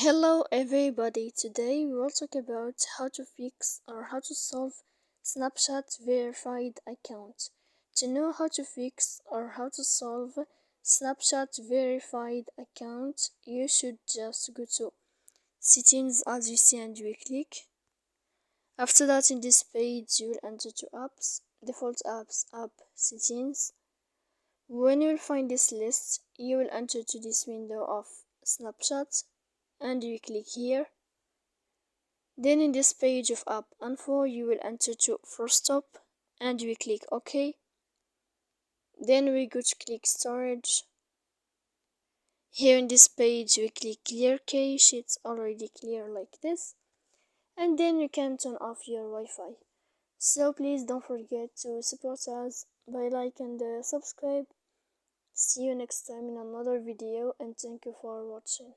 Hello everybody, today we will talk about how to fix or how to solve Snapchat verified account. To know how to fix or how to solve Snapchat verified account, you should just go to settings as you see and you click. After that, in this page you will enter to apps, default apps, app settings. When you will find this list, you will enter to this window of Snapchat and you click here. Then in this page of app info you will enter to first stop and we click OK. Then we go to click storage. Here in this page we click clear cache, it's already clear like this, and then you can turn off your Wi-Fi. So please don't forget to support us by like and subscribe. See you next time in another video and thank you for watching.